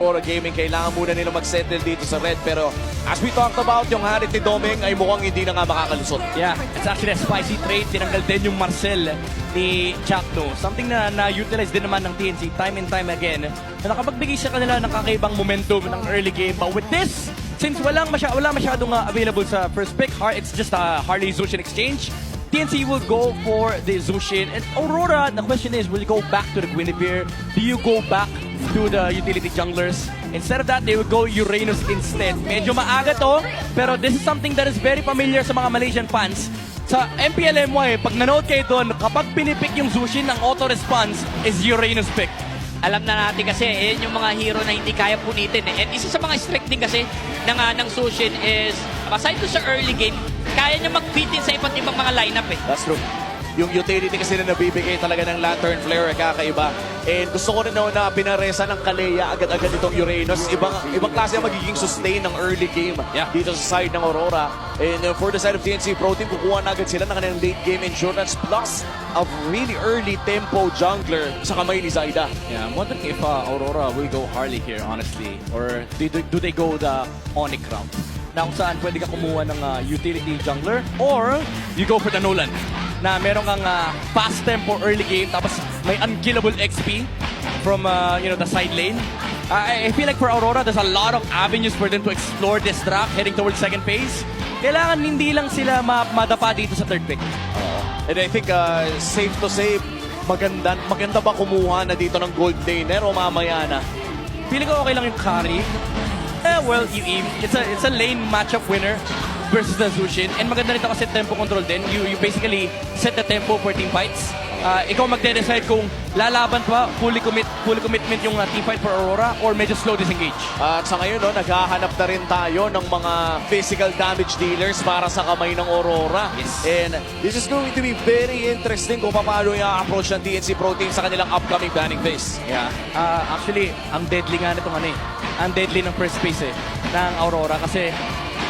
Aurora Gaming. Kailangan muna nila mag-settle dito sa red. Pero as we talked about, yung Harit ni Doming ay mukhang hindi na nga makakalusot. Yeah, it's actually a spicy trade. Tinanggal din yung Marcel ni Chakno. Something na na-utilize din naman ng TNC time and time again. Na nakapagbigay sa kanila ng kakaibang momentum ng early game. But with this, since wala masyadong available sa first pick, it's just a Harley Zushin exchange. TNC will go for the Zushin. And Aurora, the question is, will you go back to the Guinevere? Do you go back to the utility junglers? Instead of that, they will go Uranus instead. Medyo maaga to, pero this is something that is very familiar sa mga Malaysian fans. Sa MPLMY, pag nanood kayo doon, kapag pinipick yung Zushin, ang auto-response is Uranus pick. Alam na natin kasi, yung mga hero na hindi kaya punitin. And isa sa mga strength din kasi ng Zushin is, aside to sa early game, kaya niya mag-fit in sa iba't ibang mga lineup eh. That's true. Yung utility kasi na nabibigay talaga ng Lantern Flare, kakaiba. And gusto ko rin na pinaresa ng Kalea agad-agad itong Uranus. Ibang klase ang magiging sustain ng early game dito sa side ng Aurora. And for the side of TNC Pro Team, kukuha na agad sila ng kanilang late game insurance plus a really early tempo jungler sa kamay ni Zaida. Yeah, I'm wondering if Aurora will go Harley here, honestly. Or do they go the Onyx route? Na kung saan pwede ka kumuha ng utility jungler. Or you go for the Nolan. Na meron kang fast tempo early game tapos may unkillable XP from the side lane. I feel like for Aurora, there's a lot of avenues for them to explore this track heading towards second phase. Kailangan hindi lang sila madapa dito sa third pick. And I think safe to say, maganda ba kumuha na dito ng gold laner o mamaya na? Feeling ko okay lang yung carry. Well, it's a lane matchup winner versus the Zushin. And maganda nito kasi tempo control din. You basically set the tempo for team fights. Ikaw magde-decide kung lalaban pa, fully commitment yung team fight for Aurora or medyo slow disengage. At sa ngayon, naghahanap na rin tayo ng mga physical damage dealers para sa kamay ng Aurora. Yes. And this is going to be very interesting kung paano i-approach ng TNC Pro Team sa kanilang upcoming banning phase. Yeah. Actually, ang deadly nga nitong ang deadly ng first phase ng Aurora kasi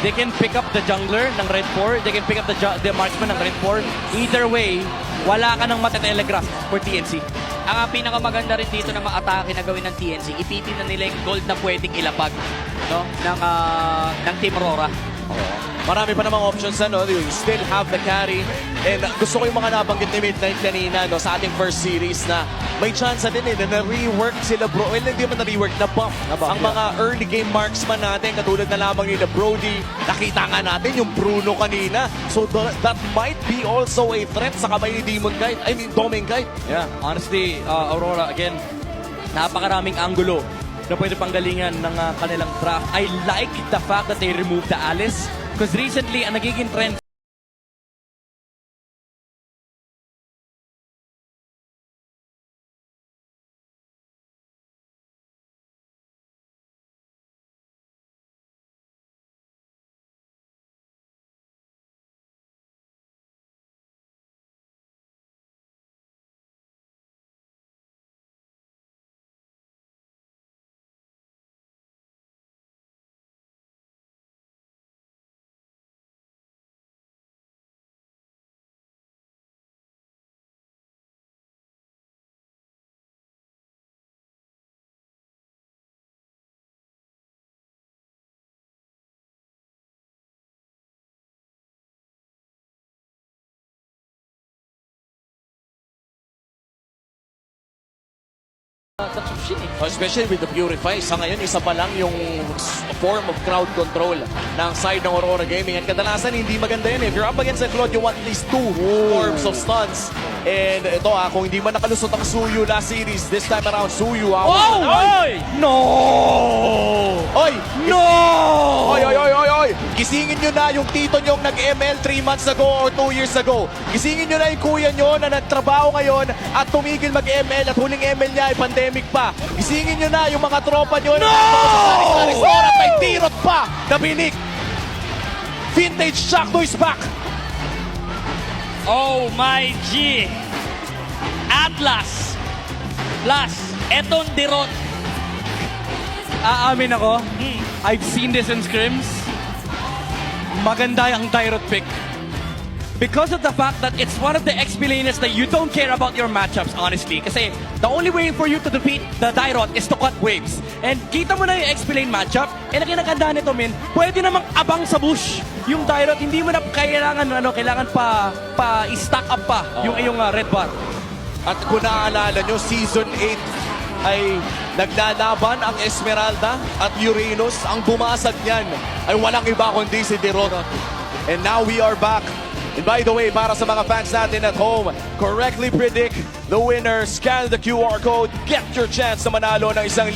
they can pick up the jungler ng Red 4, they can pick up the marksman ng Red 4. Either way, wala ka nang matetelegraph for TNC. Ang pinakamaganda rin dito na mga atake na gawin ng TNC, ipitin na nila yung gold na pwedeng ilapag ng Team Aurora. Marami pa namang options na, you still have the carry. And gusto ko yung mga nabanggit ni Midnight kanina sa ating first series na may chance din na na-rework sila bro. Well, hindi man na-rework, na-buff ang mga early game marksman natin katulad na lamang nila Brody. Nakita nga natin yung Bruno kanina. So that might be also a threat sa kamay ni Doming Kite. Yeah, honestly, Aurora, again, napakaraming angulo na pwede panggalingan ng kanilang draft. I like the fact that they removed the Alice because recently, ang nagiging trend Sa Zushin eh. Especially with the Purify. Sa ngayon, isa pa lang yung form of crowd control ng side ng Aurora Gaming. At kadalasan, hindi maganda yun. If you're up against a Claude, you want at least two forms of stuns. And ito kung hindi man nakalusot ang Suyu last series, this time around, Suyu. Oy! No! Oy! No! Oy! Gisingin nyo na yung tito nyong nag-ML 3 months ago or 2 years ago. Gisingin nyo na yung kuya nyo na nagtrabaho ngayon at tumigil mag-ML at huling ML niya ay pandemic pa. Gisingin nyo na yung mga tropa nyo na at may tirot pa na binik. Vintage Chakno is back. Oh my G! Atlas plus etong Dirot. Aamin ako, I've seen this in scrims. Maganda ang Tyrot pick. Because of the fact that it's one of the explainers that you don't care about your matchups, honestly. Kasi the only way for you to defeat the Dyrot is to cut waves. And kita mo na yung explain matchup, ang kinaganda nito, men, pwede namang abang sa bush yung Dyrot. Hindi mo na kailangan pa i-stack up pa yung iyong red bar. At kung naaalala nyo, Season 8 ay naglalaban ang Esmeralda at Uranus. Ang bumasag niyan ay walang iba kundi si Dirot. And now we are back. And by the way, para sa mga fans natin at home, correctly predict the winner, scan the QR code, get your chance na manalo ng 1,000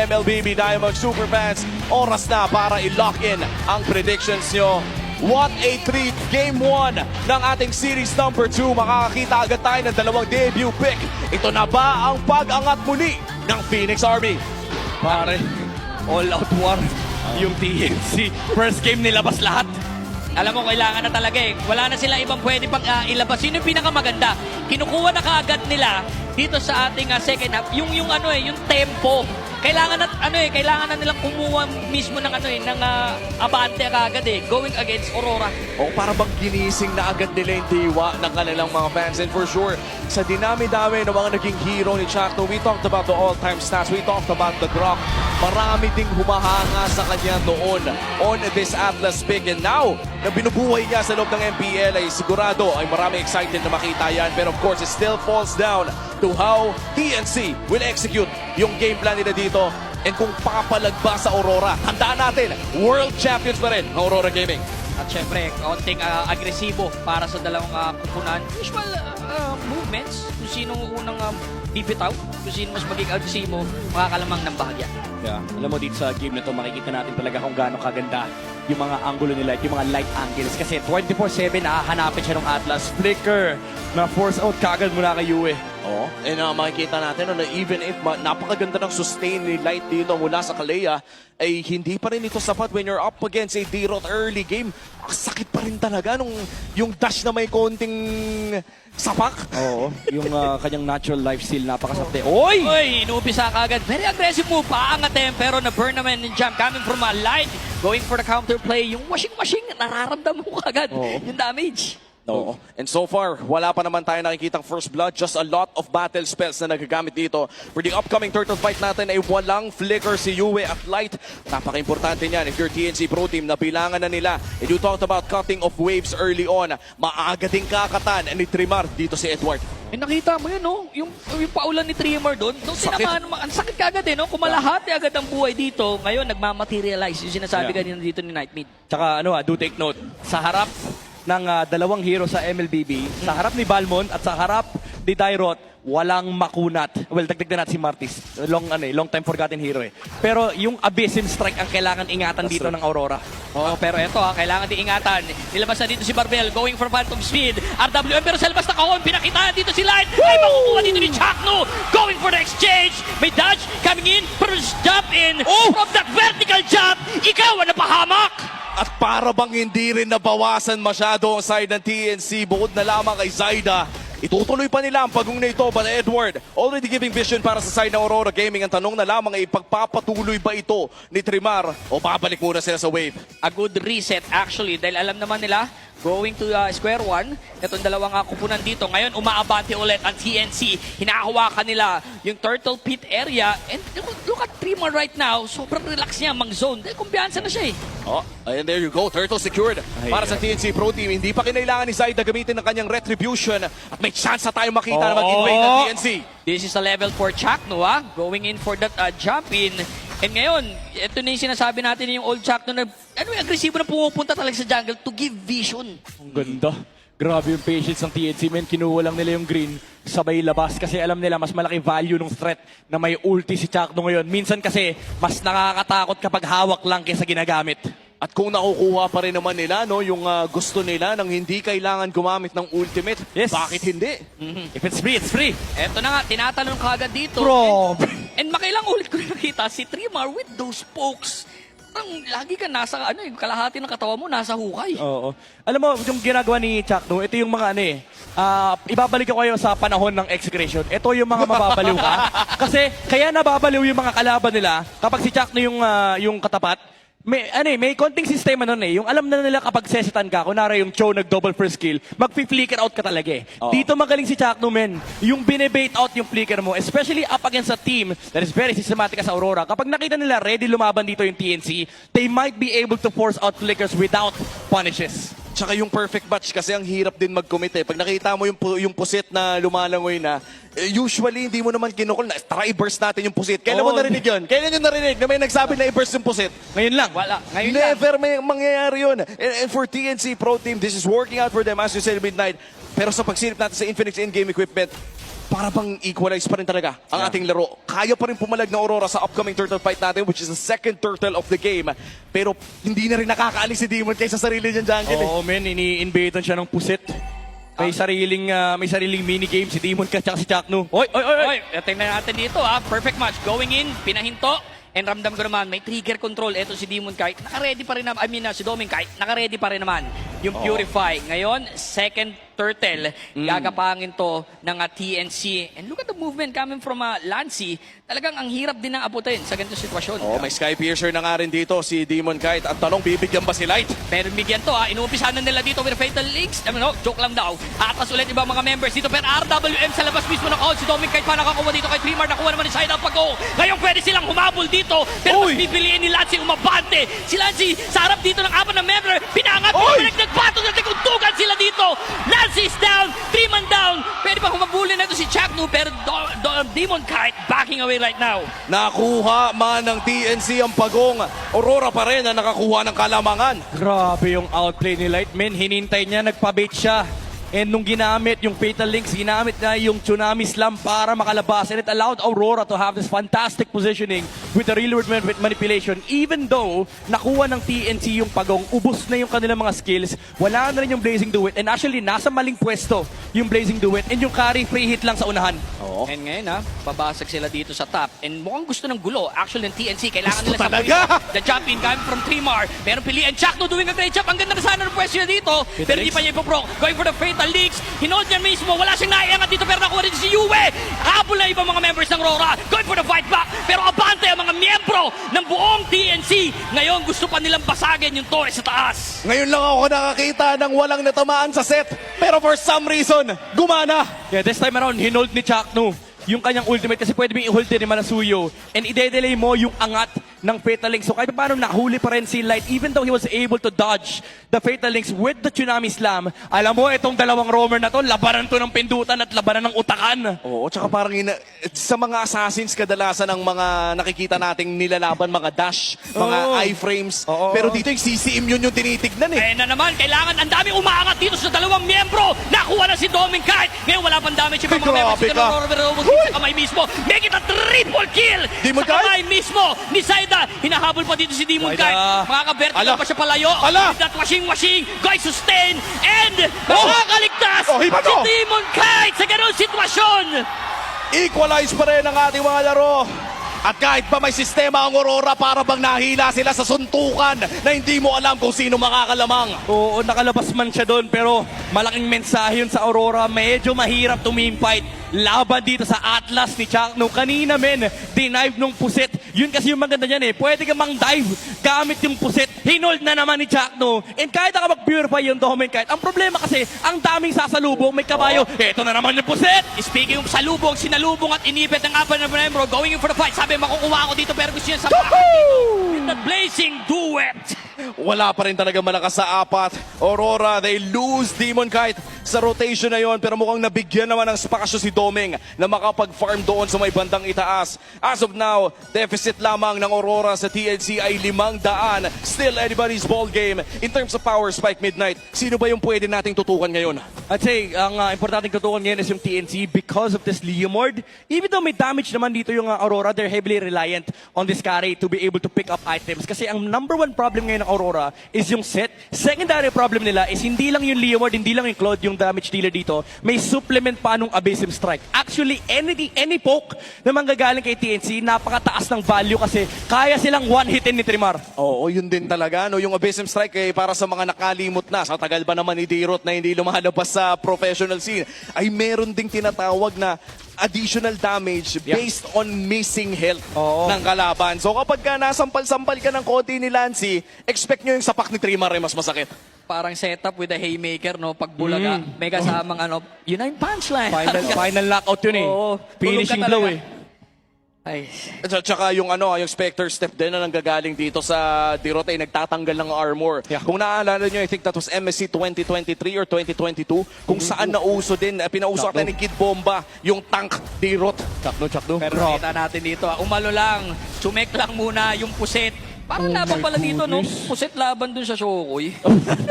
MLBB Diamond Superfans. Oras na para i-lock in ang predictions nyo. What a treat! Game 1 ng ating series number 2. Makakakita agad tayo ng dalawang debut pick. Ito na ba ang pag-angat muli ng Phoenix Army? Pare, all out war yung TNC. First game nilabas lahat. Alam mo, kailangan na talaga eh. Wala na sila ibang pwede pang ilabas. Yun yung pinakamaganda. Kinukuha na kaagad nila dito sa ating second half. Yung tempo. Kailangan na nilang kumuha mismo ng ng abante kaagad eh. Going against Aurora. O para bang ginising na agad nila yung diwa ng kanilang mga fans. And for sure, sa dinami-dami ng mga naging hero ni Chakno, we talked about the all-time stats, we talked about the Grok. Marami ding humahanga sa kanya noon on this Atlas pick. And now, na binubuhay niya sa loob ng MPL ay sigurado ay marami excited na makita yan. Pero of course, it still falls down to how TNC will execute yung game plan nila dito. And kung papalag ba sa Aurora, tandaan natin, world champions pa rin ang Aurora Gaming. At syempre, kaunting agresibo para sa dalawang kupunan. Usual movements. Kung sino unang bibitaw, kung sino mas maging agresibo, makakalamang ng bahagya. Yeah. Alam mo, dito sa game na to, makikita natin talaga kung gaano kaganda yung mga angulo nila, yung mga light angles. Kasi 24/7, hahanapin siya ng Atlas. Flicker na force out kagad mula kay Yue. Oh, and makikita natin na even if napakaganda ng sustain ni Light dito mula sa Kalea, ay hindi pa rin ito sapat when you're up against a Dirot early game. Ang sakit pa rin talaga nung yung dash na may konting sapak. Oo, yung kanyang natural lifesteal, napakasakte. Oy! Oy, inuumpisa ka agad. Very aggressive move. Paangatin, pero na-burn naman yung jump. Coming from a Light, going for the counterplay. Yung washing, nararamdaman mo kagad yung damage. Oo. And so far, wala pa naman tayo nakikitang first blood. Just a lot of battle spells na nagagamit dito. For the upcoming turtle fight natin ay walang flicker si Yue at Light. Napaka-importante niyan if you're TNC Pro Team na bilangan na nila. And you talked about cutting of waves early on. Maaga ding kakatan ni Trimar dito si Edward. Eh nakita mo yun, no? Yung paulan ni Trimmer doon. Sakit. Ang sakit kagad eh, no? Kumalahati agad ang buhay dito. Ngayon, nagmamaterialize. Yung sinasabi kanina dito ni Nightmid. Tsaka do take note, sa harap ng dalawang hero sa MLBB, sa harap ni Balmond at sa harap ni Dyrot, walang makunat. Well, dagdag na natin si Martis. Long time forgotten hero eh. Pero yung Abyssin Strike ang kailangan ingatan dito ng Aurora. Oh, pero eto kailangan din ingatan. Nilabas na dito si Barbel, going for Phantom Speed. RWM, pero sa labas na kahon, pinakitaan dito si Light. Ay, makukuha dito ni Chakno. Going for the exchange. May dodge coming in, pero jump in. From that vertical jump, ikaw ang napahamak. At para bang hindi rin nabawasan masyado ang side ng TNC bukod na lamang kay Zaida. Itutuloy pa nila ang pagong na ito, but Edward already giving vision para sa side ng Aurora Gaming. Ang tanong na lamang ay pagpapatuloy ba ito ni Trimar o babalik muna sila sa wave? A good reset actually, dahil alam naman nila, going to square one, itong dalawang kupunan dito. Ngayon, umaabante ulit ang TNC. Hinahawakan nila yung Turtle Pit area. And look at Trimar right now, sobrang relax niya, mang-zone. Dahil kumpiyansa na siya eh. Oh, and there you go. Turtle secured para sa TNC Pro Team. Hindi pa kinailangan ni Zaida gamitin ng kanyang retribution at may chance na tayo makita na mag-invade ng TNC. This is a level 4 Chakno, going in for that jump in. And ngayon, ito na yung sinasabi natin yung old Chakno na agresibo na pumupunta talaga sa jungle to give vision. Ang ganda. Grabe yung patience ng TNC, men. Kinuha lang nila yung green, sabay labas. Kasi alam nila, mas malaki value ng threat na may ulti si Chakno ngayon. Minsan kasi, mas nakakatakot kapag hawak lang kaysa ginagamit. At kung nakukuha pa rin naman nila yung gusto nila nang hindi kailangan gumamit ng ultimate, Yes. bakit hindi? If it's free, it's free. Eto na nga, tinatalon ka agad dito. Grabe. And makailang ulit ko nakita si Trimar with those pokes. Parang lagi ka nasa, kalahati ng katawan mo nasa hukay. Oo. Alam mo, yung ginagawa ni Chakno, ito yung mga ibabalik ko kayo sa panahon ng execution. Ito yung mga mababaliw ka. Kasi kaya nababaliw yung mga kalaban nila kapag si Chakno yung katapat, may konting sistema nun eh. Yung alam na nila kapag sesitan ka, kunwari yung Cho nag-double first kill, mag-flicker out ka talaga eh. Dito magaling si Chakno, men. Yung binibait out yung flicker mo, especially up against a team that is very systematic as Aurora. Kapag nakita nila ready lumaban dito yung TNC, they might be able to force out flickers without punishes. Tsaka yung perfect match kasi ang hirap din mag-commit eh. Pag nakita mo yung pusit na lumalangoy na, usually hindi mo naman kinukul na, tara i-burst natin yung pusit. Kailan mo narinig yun? Kailan yung narinig na may nagsabi na i-burst yung pusit? Ngayon lang. Wala. Ngayon lang. Never may mangyayari yun. And for TNC Pro Team, this is working out for them as you said Midnight. Pero sa pagsilip natin sa Infinix in-game equipment, para bang equalize pa rin talaga ang ating laro. Kaya pa rin pumalag na Aurora sa upcoming turtle fight natin, which is the second turtle of the game. Pero hindi na rin nakakaalis si Demon kaysa sarili niyang jungle. Oo, men, ini-invadean siya ng pusit. May sariling mini-game si Demon Cat at si Chakno. Oy! Oy, tingnan natin dito Perfect match. Going in, pinahinto. And ramdam ko naman, may trigger control. Eto si Demon Kite. Naka-ready pa rin naman. Si Doming Kite. Naka-ready pa rin naman. Yung Purify. Ngayon, second turtle. Gagapangin to ng TNC. And look at the movement coming from Lancy. Talagang ang hirap din ng abutin sa ganitong sitwasyon. May Sky Piercer na nga rin dito si Demon Kite. Ang tanong, bibigyan ba si Light? Pero bigyan to Inuumpisahan na nila dito with Fatal Links. Joke lang daw. Atas ulit ibang mga members dito. Pero RWM sa labas mismo ng call. Si Doming Kite pa nakakuha dito kay Trimar. Nakuha naman ni side up pag-go. Ngayon pwede silang humabol dito. Pero mas pipiliin ni Lancy umabante. Si Lancy sa harap dito ng apat na member. Pinangat. Nagpato na tiguntugan sila dito. Lancy is down. 3 man down. Pwede pa humabulin na ito si Chakno. Pero Demon Kite backing away right now. Nakuha man ng TNC ang pagong. Aurora pa rin na nakakuha ng kalamangan. Grabe yung outplay ni Lightman. Hinintay niya, nagpa-bait siya. And nung ginamit yung Fatal Links, ginamit na yung Tsunami Slam para makalabas. And it allowed Aurora to have this fantastic positioning with the real-world manipulation. Even though nakuha ng TNC yung pagong, ubos na yung kanilang mga skills, wala na rin yung Blazing Duet. And actually, nasa maling pwesto yung Blazing Duet. And yung carry free hit lang sa unahan. And ngayon babasag sila dito sa top. And mukhang gusto ng gulo. Actually, ng TNC, kailangan nila sa talaga? The jump in coming from Trimar. Meron pilihan. Chakno doing a great job. Ang ganda na sana ng pwesto niya dito. Pero hindi pa niya ipoproc. Going for the Fatal Leaks. Hinold niya mismo. Wala siyang naiangat dito pero nakuha rin si Yue. Habol na ibang mga members ng Aurora. Going for the fight back. Pero abante ang mga miyembro ng buong TNC. Ngayon gusto pa nilang basagin yung torre sa taas. Ngayon lang ako nakakita ng walang natamaan sa set. Pero for some reason, gumana. Yeah, this time around, hinold ni Chakno yung kanyang ultimate kasi pwede mong i-hold din ni Manasuyo. And ide-delay mo yung angat ng Fatal Links. So kahit paano nahuli pa rin si Light even though he was able to dodge the Fatal Links with the Tsunami Slam. Alam mo, itong dalawang roamer na to, labanan to ng pindutan at labanan ng utakan. Oo, tsaka parang sa mga assassins kadalasan ang mga nakikita nating nilalaban, mga dash, mga iframes. Pero dito yung CC-immune yung tinitignan eh. Eh na naman, kailangan ang dami umaangat dito sa dalawang miyembro. Nakuha na si Doming Kite. Ngayon wala pang damage yung mga members. Grabe ka. Sa kamay mismo. Make it a triple kill. Demon sa kamay mismo ni Saida. Hinahabol pa dito si Demon Saida. Kite. Makaka-vertical pa siya palayo. Ala. With that washing. Guys, sustain. And makakaligtas Iba si to. Demon Kite sa ganun sitwasyon. Equalize pa rin ang ating mga laro. At kahit pa may sistema ang Aurora, para bang nahila sila sa suntukan na hindi mo alam kung sino makakalamang. Oo, nakalabas man siya doon pero malaking mensahe yun sa Aurora. Medyo mahirap tumimfight laban dito sa Atlas ni Chakno. Kanina men, dinive nung puset. Yun kasi yung maganda niyan eh. Pwede ka mang dive gamit yung puset. Hinold na naman ni Chakno. And kahit na mag-purify yung Doming Kite, ang problema kasi, ang daming sasalubong, may kabayo. Eto na naman yung puset. Speaking of salubong, sinalubong at inipit ng apat na membro. Going in for the fight. Sabi, makukuha ako dito pero gusto niya sa with the Blazing Duet. Wala pa rin talaga malakas sa apat. Aurora, they lose Demon Kite sa rotation na yon. Pero mukhang nabigyan naman ng spakasyo si Doming na makapag-farm doon sa may bandang itaas. As of now, deficit lamang ng Aurora sa TNC ay 500. Still anybody's ball game. In terms of power spike Midnight, sino ba yung pwede nating tutukan ngayon? I'd say, ang importanteng tutukan ngayon is yung TNC because of this Leomord. Even though may damage naman dito yung Aurora, they're heavily reliant on this carry to be able to pick up items. Kasi ang #1 problem ngayon ng Aurora is yung set. Secondary problem nila is hindi lang yung Leomord, hindi lang yung Claude, yung yung damage dealer dito, may supplement pa nung Abysm Strike. Actually, any poke na manggagaling kay TNC, napakataas ng value kasi kaya silang one-hitin ni Trimar. Oo, yun din talaga. No? Yung Abysm Strike para sa mga nakalimot na, sa tagal ba naman ni Dirot na hindi lumalabas sa professional scene, ay meron ding tinatawag na additional damage based on missing health Oo. ng kalaban. So kapag ka nasampal-sampal ka ng konti ni Lancy, expect nyo yung sapak ni Trimar ay mas masakit. Parang setup with a haymaker, no? Pag bulaga, may kasamang ano, yun na yung punchline. Final knockout yun eh. Oo. Finishing Tulog ka blow talaga. eh. Ay, At saka yung yung Spectre step din na nanggagaling dito sa Dirot ay nagtatanggal ng armor. Yeah. Kung naaalala nyo, I think that was MSC 2023 or 2022, kung saan nauso din, pinauso Sakto. ni Kid Bomba, yung tank Dirot. Chakno. pero nakita natin dito, umalo lang, sumek lang muna yung puset. Parang laban pala dito, no? Puset laban dun sa Shokoy.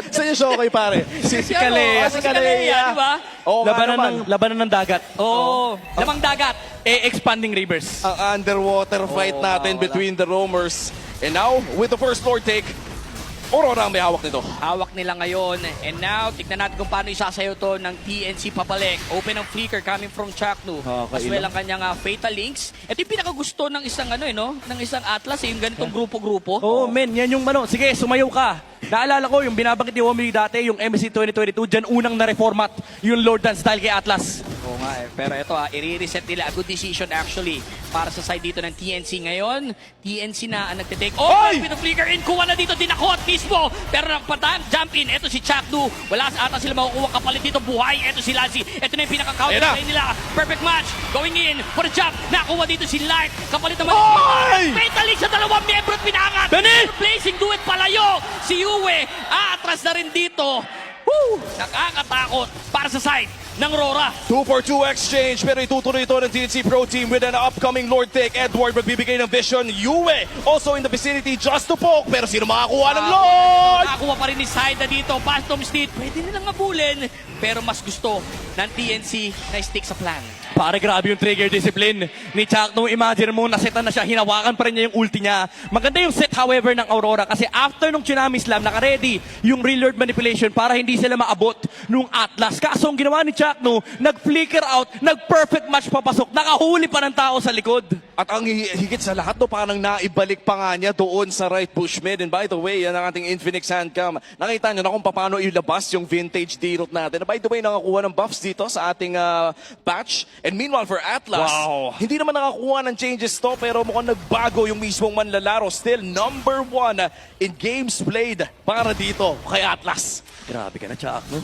Saan yung Shokoy, pare? Si Kalea. Si Kalea, di ba? Oo, nga naman. Labanan ng dagat. Oo, lamang dagat. Expanding rivers. Ang underwater fight natin wala. between the roamers. And now, with the first Lord take, Aurora ang may hawak nito. Hawak nila ngayon. And now, tignan natin kung paano isasayo to ng TNC papalik. Open ang flicker coming from Chaknu. As well ang kanyang Fatal Links. Ito yung pinakagusto ng isang ng isang Atlas, yung ganitong grupo-grupo. Oh, men, yan yung sige, sumayaw ka. Naalala ko, yung binabangkit ni Womili dati, yung MSC 2022, dyan unang na-reformat yung Lord Dance style kay Atlas. Oo nga eh. Pero ito i-reset nila. A good decision actually para sa side dito ng TNC ngayon. TNC na ang nagtitake. Oh, Oy! bit of flicker in. Kuha na dito. Dinakot mismo. Pero nagpatang jump in. Ito si Chakdu. Wala ata sila makukuha kapalit dito. Buhay. Ito si Lancy. Ito na yung pinaka-counter Ayan na. play nila. Perfect match. Going in for the jump. Nakuha dito si Light. Kapalit naman. Oy! Fatal Link sa dalawang miyembro at pinangat. Benny! Replacing duet palayo. Si Yue. Atras na rin dito. Woo! Nakakatakot para sa side ng Rora. 2-for-2 exchange, pero itutuloy ito ng TNC Pro Team with an upcoming Lord take. Edward magbibigay ng vision. Yue also in the vicinity just to poke, pero sino makakuha ng Lord? Nakakuha pa rin ni Saida dito. Phantom Steed. Pwede nilang abulin. Pero mas gusto ng TNC na stick sa plan. Pare, grabe yung trigger discipline ni Chakno. Imagine mo, nasetan na siya, hinawakan pa rin niya yung ulti niya. Maganda yung set, however, ng Aurora kasi after nung Tsunami Slam, naka-ready yung real Lord manipulation para hindi sila maabot nung Atlas. Kaso ang ginawa ni Chakno, nag-flicker out, nag-perfect match papasok, nakahuli pa ng tao sa likod. At ang higit sa lahat, parang naibalik pa nga niya doon sa right push mid. And by the way, yan ang ating Infinix Handcam. Nakita niyo na kung paano ilabas yung vintage D-Root natin. By the way, nakakuha ng buffs dito sa ating batch. And meanwhile, for Atlas, hindi naman nakakuha ng changes to, pero mukhang nagbago yung mismong manlalaro. Still, number 1 in games played para dito kay Atlas. Grabe ka na, Chakno.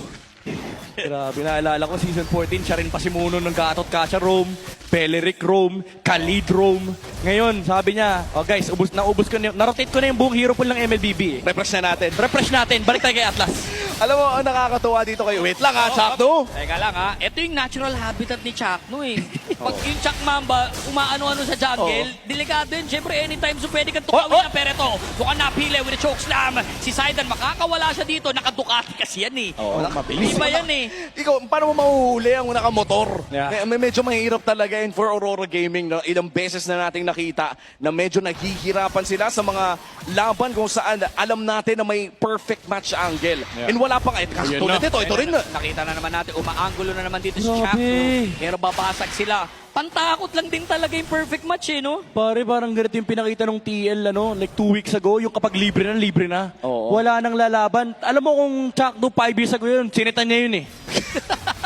Grabe, naalala ko, season 14, siya rin pasimuno ng Gatot Kacha Rome, Peleric Rome, Khalid Rome. Ngayon, sabi niya, oh guys, naubos ko na, narotate ko na yung buong hero pool ng MLBB. Refresh na natin. Refresh natin, balik tayo kay Atlas. Alam mo, ang nakakatuwa dito kayo. Wait lang Chakno. Teka lang ito yung natural habitat ni Chakno eh. Pag yung Chak Mamba, umaano-ano sa jungle, delikado yun. Siyempre, anytime so pwede kang tukawin na. Pero ito, mukhang napili with a choke slam. Si Saidan, makakawala siya dito. Nakadukati kasi yan eh. Mabilis. Iba yan eh. Ikaw, paano mo mahuhuli ang nakamotor? Yeah. Medyo mahirap talaga yun for Aurora Gaming. No? Ilang beses na nating nakita na medyo naghihirapan sila sa mga laban kung saan alam natin na may perfect match angle. And wala pang tulad ito rin na. Nakita na naman natin, umaanggulo na naman dito si Grabe. Chakno. Pero babasag sila. Pantakot lang din talaga yung perfect match eh, no? Pare, parang ganito yung pinakita nung TL, like 2 weeks ago, yung kapag libre na. Oo. Wala nang lalaban. Alam mo kung Chakno 5 years ago yun, sinitan niya yun eh.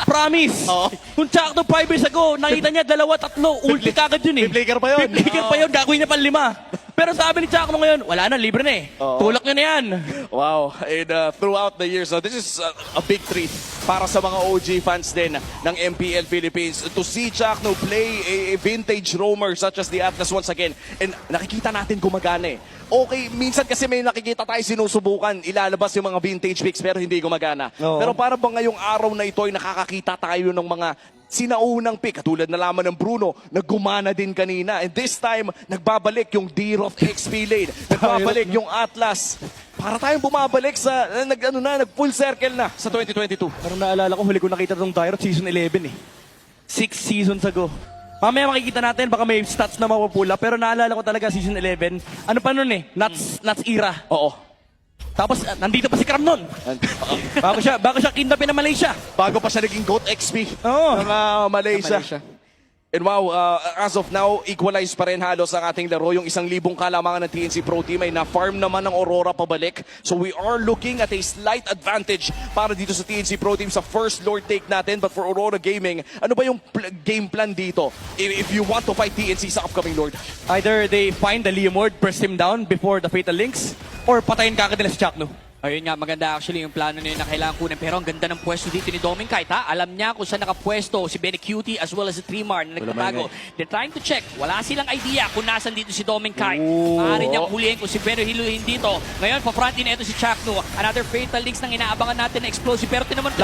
Promise! Oo. Kung Chakno 5 years ago, nakita niya 2, 3, ulti kagad yun eh. Flicker pa yun. Flicker pa yun, gagawin niya pa 5. Pero sabi ni Chakno ngayon, wala na, libre na eh. Oo. Tulak niya na yan. Wow. And throughout the years, this is a big treat para sa mga OG fans din ng MPL Philippines to see Chakno play a vintage roamer such as the Atlas once again. And nakikita natin gumagana eh. Okay, minsan kasi may nakikita tayo sinusubukan, ilalabas yung mga vintage picks pero hindi gumagana. Oo. Pero para bang ngayong araw na ito ay nakakakita tayo ng mga sinaunang pick, katulad na lamang ng Bruno, na gumana din kanina. And this time, nagbabalik yung D-Roth XP lane. Nagbabalik yung Atlas. Para tayong bumabalik sa, nag-full circle na sa 2022. Parang naalala ko, huli ko nakita itong Dyrot season 11 eh. 6 seasons ago. Mamaya makikita natin, baka may stats na mapupula. Pero naalala ko talaga season 11. Ano pa nun eh? Nuts era. Oo. Tapos nandito pa si Cram nun. Bago siya kidnapin ng Malaysia. Bago pa siya naging GOAT XP Oo. ng Malaysia. And wow, as of now, equalize pa rin halos ang ating laro. Yung 1,000 kalamangan ng TNC Pro Team ay na-farm naman ng Aurora pabalik. So we are looking at a slight advantage para dito sa TNC Pro Team sa first Lord take natin. But for Aurora Gaming, ano ba yung game plan dito if you want to fight TNC sa upcoming Lord? Either they find the Leomord, burst him down before the Fatal Links, or patayin kagad nila si Chakno. Ayun nga, maganda actually yung plano na yun na kailangan kunin. Pero ang ganda ng pwesto dito ni Doming Kite, ha? Alam niya kung saan nakapwesto si Benny Cutie as well as si Trimar na nagtatago. They're trying to check. Wala silang idea kung nasan dito si Doming Kite. Maaari niyang hulihin kung si Benny hiluhin dito. Ngayon, pa-front din ito si Chakno. Another Fatal Links nang inaabangan natin na explosive. Pero tinaman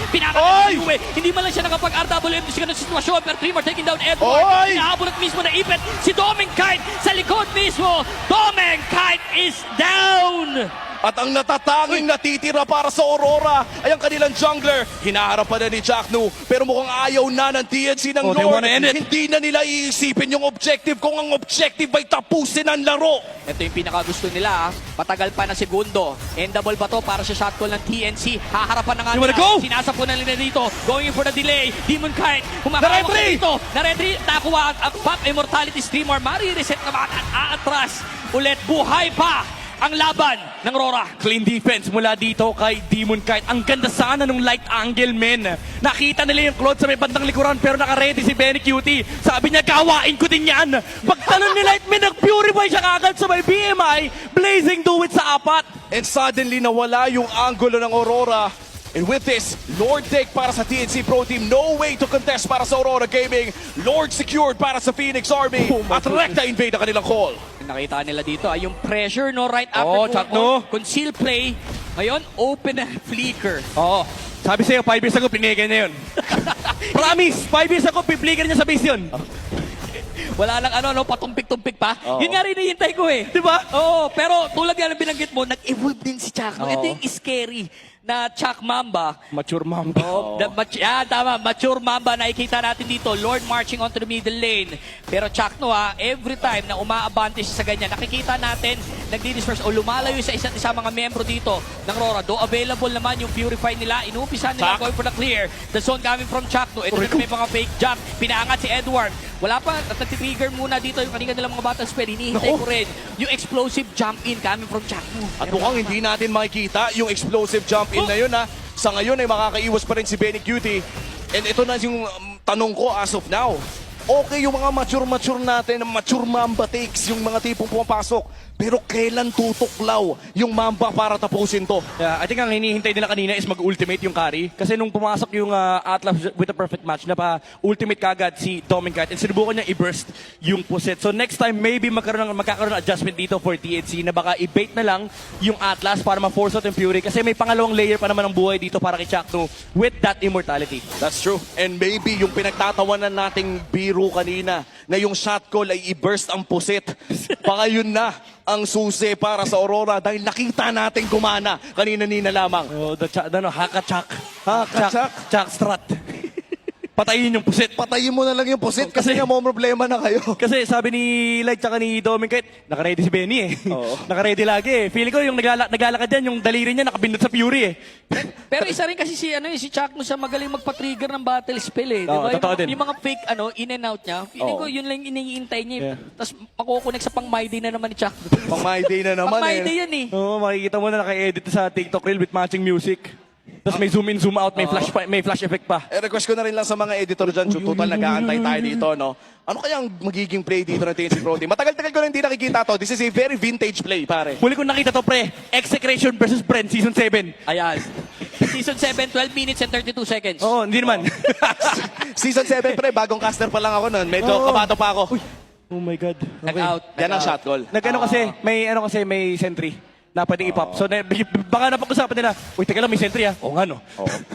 pinakalat ni Uwe. Hindi man lang siya nakapag-RWM sa ganun sitwasyon. Pero Trimar taking down Edward. Inaabot mismo na ipit si Doming Kite sa likod mismo. Doming Kite is down! At ang natatanging natitira para sa Aurora ay ang kanilang jungler. Hinaharap pa na ni Chakno, pero mukhang ayaw na ng TNC ng they Lord. wanna end it. Hindi na nila iisipin yung objective kung ang objective ay tapusin ang laro. Ito yung pinakagusto nila. Matagal pa na segundo. Endable ba to para sa shot call ng TNC? Haharapan na nga You wanna nila. go? Sinasapunan nila dito. Going in for the delay. Demon Kite. Humakawak na dito. Na-retry. Nakuha ang Pop Immortality Streamer. Mari-reset naman at aatras. Ulit buhay pa ang laban ng Aurora. Clean defense mula dito kay Demon Kite. Ang ganda sana nung light angle, men. Nakita nila yung Claude sa may bandang likuran pero naka-ready si Benny Cutie. Sabi niya, gawain ko din yan. Pagtalon ni Lightman, nag-purify siya kagad sa may BMI. Blazing do it sa apat. And suddenly nawala yung angulo ng Aurora. And with this, Lord take para sa TNC Pro Team. No way to contest para sa Aurora Gaming. Lord secured para sa Phoenix Army. At Recta invade ang kanilang call. Nakita nila dito ay yung pressure no right after Chakno. conceal play. Ngayon, open na flicker. Oo. Sabi sa'yo, 5 years ago, pinigyan niya yun. Promise, 5 years ago, pipiligan niya sa base yun. Wala lang patumpik-tumpik pa. Yun nga rin hinihintay ko eh. Di ba? Oo, pero tulad nga ng binanggit mo, nag-evolve din si Chakno. Ito yung scary na Chak Mamba. Mature mamba. Tama. Mature Mamba nakikita natin dito. Lord marching onto the middle lane. Pero Chakno every time na umaabante siya sa ganyan, nakikita natin, nagdi-disperse o lumalayo sa isa't isa mga membro dito ng Aurora. Do available naman yung Purify nila. Inumpisa nila going for the clear. The zone coming from Chakno. Ito na may mga fake jump. Pinaangat si Edward. Wala pa. At nag-trigger muna dito yung kanina nilang mga battle spell. Hinihintay ko rin yung explosive jump in coming from Chakno. At mukhang hindi natin makikita yung explosive jump in na yun Sa ngayon ay makakaiwas pa rin si Benny Cutie. And ito na yung tanong ko as of now. Okay yung mga mature natin, mature Mamba takes, yung mga tipong pumapasok. Pero kailan tutuklaw yung Mamba para tapusin to? Yeah, I think ang hinihintay nila kanina is mag-ultimate yung carry. Kasi nung pumasok yung Atlas with a perfect match, ultimate kagad si Doming Kite and sinubukan niya i-burst yung puset. So next time, maybe magkakaroon ng adjustment dito for TNC na baka i-bait na lang yung Atlas para ma-force out yung Fury. Kasi may pangalawang layer pa naman ng buhay dito para kay Chakno with that immortality. That's true. And maybe yung pinagtatawanan nating biro kanina na yung shot call ay i-burst ang puset. Baka yun na ang susi para sa Aurora dahil nakita natin gumana kanina-nina lamang. Oh, Haka-chak. Haka-chak. Chak strat. Patayin yung puset. Patayin mo na lang yung puset kasi nga mo problema na kayo. Kasi sabi ni Light tsaka ni Doming Kite, naka-ready si Benny eh. Oo. Naka-ready lagi eh. Feeling ko yung naglalakad dyan, yung daliri niya nakabindot sa Fury eh. Pero isa rin kasi si Chakno siya magaling magpa-trigger ng battle spell eh. Oo, Diba? totoo din. Yung mga fake in and out niya, feeling ko yun lang yung iniintay niya. Yeah. Tapos makukunik sa pang My Day na naman ni Chakno. Pang My Day na naman Pang My Day eh. yan eh. Oo, makikita mo na naka-edit sa TikTok reel with matching music. Tapos may zoom in, zoom out, may flash effect pa. Request ko na rin lang sa mga editor dyan, total nag-aantay tayo dito, no? Ano kaya ang magiging play dito ng TNC Pro Team? Matagal-tagal ko na hindi nakikita to. This is a very vintage play, pare. Huli ko nakita to, pre. Execration versus Brent, Season 7. Ayan. Season 7, 12 minutes and 32 seconds. Oo, hindi naman. Season 7, pre, bagong caster pa lang ako nun. Medyo kabato pa ako. Oh my God. Nag-out. Yan ang shot call. May sentry na pwedeng ipop. So, baka napag-usapan nila, uy, teka lang, may sentry Oo nga, no?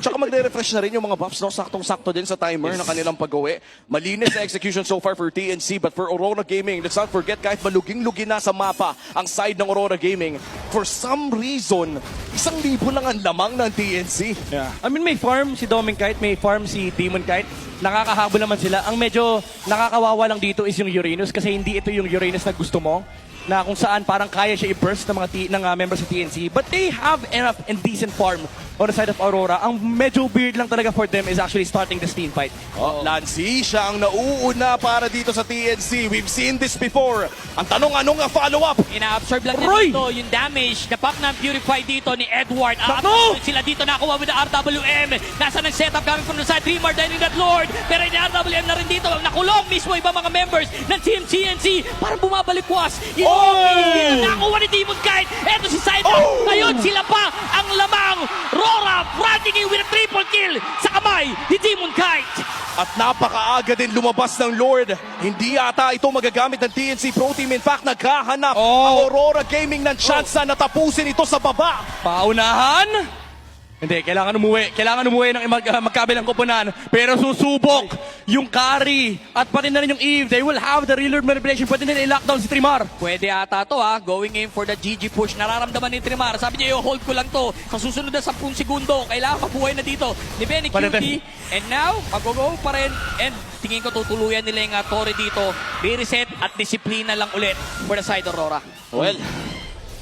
Tsaka magre-refresh na rin yung mga buffs, no? Saktong-sakto din sa timer na kanilang pag-uwi. Malinis na execution so far for TNC, but for Aurora Gaming, let's not forget, kahit maluging-lugi na sa mapa ang side ng Aurora Gaming, for some reason, 1,000 lang ang lamang ng TNC. Yeah. I mean, may farm si Doming Kite, may farm si Demon Kite. Nakakahabol naman sila. Ang medyo nakakawawa lang dito is yung Uranus kasi hindi ito yung Uranus na gusto mo. na kung saan parang kaya siya i-burst ng mga members sa TNC. But they have enough and decent farm on the side of Aurora. Ang medyo weird lang talaga for them is actually starting this team fight. Oh, Lancy, siya ang nauuna para dito sa TNC. We've seen this before. Ang tanong, anong follow-up? Ina-absorb lang niya Roy! dito yung damage. Napap na Purify dito ni Edward. Sakto! Sila dito nakuha with the RWM. Nasa nag-setup coming from the side. 3 more dining that Lord. Pero ni RWM na rin dito. Nakulong mismo ibang mga members ng Team TNC. Parang bumabalikwas. Nakuha ni Demon Kite. Eto si Sidra. Ngayon sila pa ang lamang. Rora fronting with a triple kill sa kamay ni Demon Kite. At napakaaga din lumabas ng Lord. Hindi ata ito magagamit ng TNC Pro Team. In fact, naghahanap ang Aurora Gaming ng chance na tapusin ito sa baba. Paunahan? Hindi, kailangan umuwi. Kailangan umuwi ng magkabilang koponan. Pero susubok yung carry at pati na rin yung Eve. They will have the real manipulation. Pwede nila i-lockdown si Trimar. Pwede ata to ha, going in for the GG push. Nararamdaman ni Trimar. Sabi niya, hold ko lang to. Sa susunod na 10 segundo, kailangan mabuhay na dito ni Benny QD. And now, mag-go pa rin. And tingin ko tutuluyan nila yung Torre dito. Re-reset at disiplina lang ulit for the side of Aurora. Well,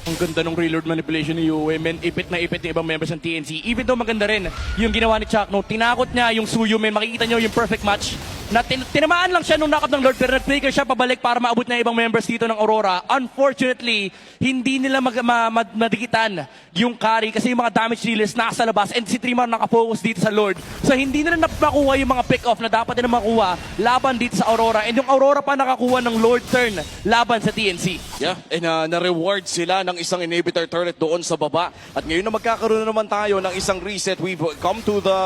Ang ganda ng reload manipulation ni Yue. Men, ipit na ipit ng ibang members ng TNC. Even though maganda rin yung ginawa ni Chakno, tinakot niya yung Suyo. Men, makikita niyo yung perfect match. Na tinamaan lang siya nung knock-up ng Lord, pero nag-flicker siya pabalik para maabot na ibang members dito ng Aurora. Unfortunately, hindi nila madikitan yung carry kasi yung mga damage dealers nasa labas and si Trimar nakafocus dito sa Lord. So hindi nila nakuha yung mga pick-off na dapat nila makuha laban dito sa Aurora. And yung Aurora pa nakakuha ng Lord turn laban sa TNC. yeah, and na-reward sila ng isang inhibitor turret doon sa baba. At ngayon na magkakaroon na naman tayo ng isang reset, we've come to the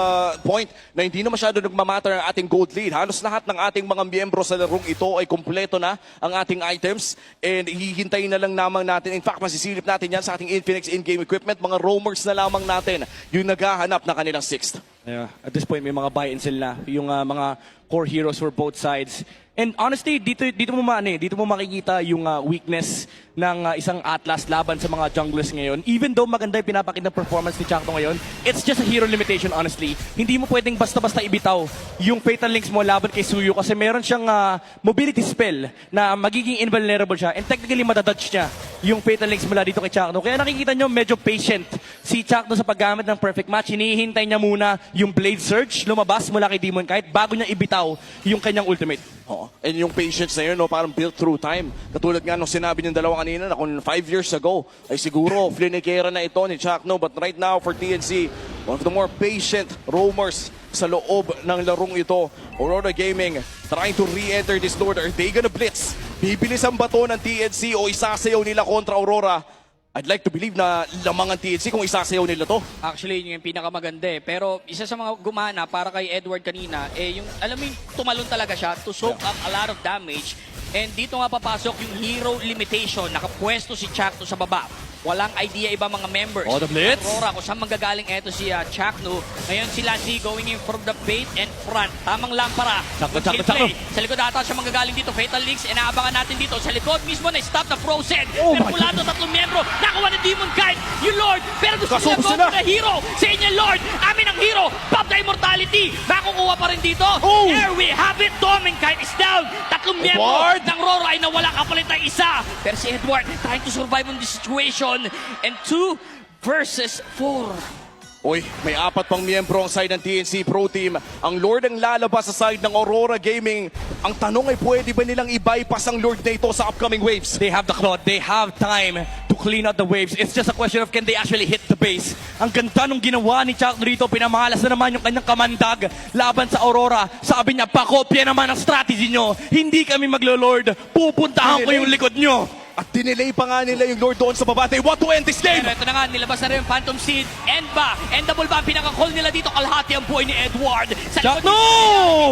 point na hindi na masyado nagmamatter ang ating gold lead. Halos lahat ng ating mga miyembro sa larong ito ay kumpleto na ang ating items and hihintayin na lang naman natin. In fact, masisilip natin yan sa ating Infinix in-game equipment. Mga roamers na lamang natin yung naghahanap na kanilang 6th. Yeah, at this point may mga buy and sell na yung mga core heroes for both sides. And honestly, dito mo makikita yung weakness ng isang Atlas laban sa mga junglers ngayon. Even though maganda yung pinapakita ng performance ni Chakto ngayon, it's just a hero limitation honestly. Hindi mo pwedeng basta-basta ibitaw yung Fatal Links mo laban kay Suyo kasi meron siyang mobility spell na magiging invulnerable siya and technically madadodge niya yung Fatal Links mula dito kay Chakto. Kaya nakikita nyo medyo patient si Chakto sa paggamit ng perfect match. Hinihintay niya muna yung Blade Surge lumabas mula kay Demon Kite bago niya ibitaw yung kanyang ultimate. Oo. And yung patience na yun, no, parang built through time. Katulad nga nung sinabi ng dalawa kanina na kung 5 years ago, ay siguro flinikera na ito ni Chakno. But right now for TNC, one of the more patient roamers sa loob ng larong ito. Aurora Gaming trying to re-enter this Lord. Are they gonna blitz? Bibilis ang bato ng TNC o isasayaw nila kontra Aurora? I'd like to believe na lamang ang TNC kung isasayaw nila to. Actually, yun yung pinakamaganda eh. Pero isa sa mga gumana para kay Edward kanina, eh yung, alam mo yung tumalon talaga siya to soak up a lot of damage. And dito nga papasok yung hero limitation. Nakapwesto si Chakno sa baba. Walang idea iba mga members. Oh, the blitz. Aurora, kung saan manggagaling eto si Chakno. Ngayon si Lancy going in from the bait and front. Tamang lampara. Chakno. Sa likod ata siya manggagaling dito. Fatal Links. E naabangan natin dito. Sa likod mismo na stop na Frozen. Oh Pero my mula to 3 miyembro. Nakuha ni Demon Kite. Yung Lord. Pero gusto Kasubos nila go na. for the hero. Sa inyo Lord. Amin ang hero. Pop the immortality. Makukuha pa rin dito. Oh. There we have it. Demon Kite is down. 3 miyembro Edward. ng Rora ay nawala kapalit na isa. Pero si Edward trying to survive on this situation. And 2 versus 4. Uy, may 4 pang miyembro ang side ng TNC Pro Team. Ang Lord ang lalabas sa side ng Aurora Gaming. Ang tanong ay pwede ba nilang i-bypass ang Lord na ito sa upcoming waves? They have the cloud. They have time to clean out the waves. It's just a question of can they actually hit the base. Ang ganda nung ginawa ni Chakno dito. Pinamahalas na naman yung kanyang kamandag laban sa Aurora. Sabi niya, pakopya naman ang strategy nyo. Hindi kami maglo-Lord. Pupuntahan ko yung likod nyo. At dinelay pa nga nila yung Lord doon sa baba. They want to end this game! Pero ito na nga, nilabas na rin yung Phantom Seed. End ba? Endable ba? Ang pinaka-call nila dito, kalahati ang buhay ni Edward. Sa likod No!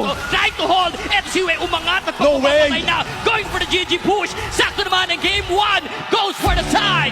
dito, trying to hold. Eto si Wei, umangat at No way! pagpapatay na. Going for the GG push. Sakto naman ang game 1. Goes for the side